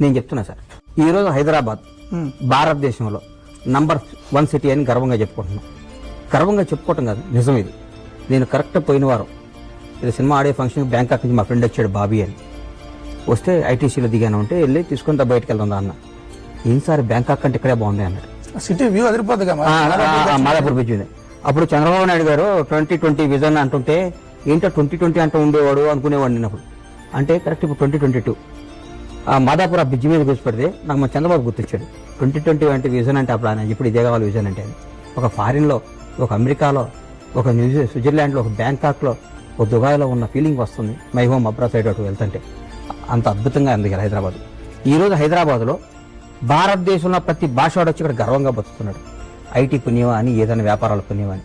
నేను చెప్తున్నా సార్, ఈరోజు హైదరాబాద్ భారతదేశంలో నంబర్ 1 సిటీ అని గర్వంగా చెప్పుకుంటున్నాం. గర్వంగా చెప్పుకోవటం కాదు, నిజం ఇది. నేను కరెక్ట్ పోయిన వారం ఇది సినిమా ఆడే ఫంక్షన్ బ్యాంకాక్ నుంచి మా ఫ్రెండ్ వచ్చాడు బాబీ అని. వస్తే ఐటీసీలో దిగాను అంటే వెళ్ళి తీసుకుంటా బయటకు వెళ్దా అన్న. ఏం సార్ బ్యాంకాక్ అంటే ఇక్కడే బాగుంది అన్నాడు. సిటీ వ్యూ అదిరిపోద్ది మాదాపూర్ బీచ్ ఉంది. అప్పుడు చంద్రబాబు నాయుడు గారు 2020 విజన్ అంటుంటే ఏంటో 2020 అంటూ ఉండేవాడు అనుకునేవాడిని నేనప్పుడు. అంటే కరెక్ట్ ఇప్పుడు 2022 మాదాపూర్ ఆ బ్రిడ్జ్ మీద కూర్చోపెడితే నాకు మా చంద్రబాబు గుర్తొచ్చాడు. 2020 అంటే విజన్ అంటే అప్పుడు ఆయన ఇప్పుడు ఇదే కావాలి విజన్ అంటే. ఒక ఫారిన్లో, ఒక అమెరికాలో, ఒక స్విట్జర్లాండ్లో, ఒక బ్యాంకాక్లో, ఒక దుబాయ్లో ఉన్న ఫీలింగ్ వస్తుంది మై హోమ్ అబ్రా సైడ్ అటు వెళ్తుంటే. అంత అద్భుతంగా ఉంది హైదరాబాద్. ఈరోజు హైదరాబాద్లో భారతదేశంలో ప్రతి భాష వాడు వచ్చి ఇక్కడ గర్వంగా బతుకుతున్నాడు. ఐటీ పుణ్యమా అని, ఏదైనా వ్యాపారాల పుణ్యమా అని.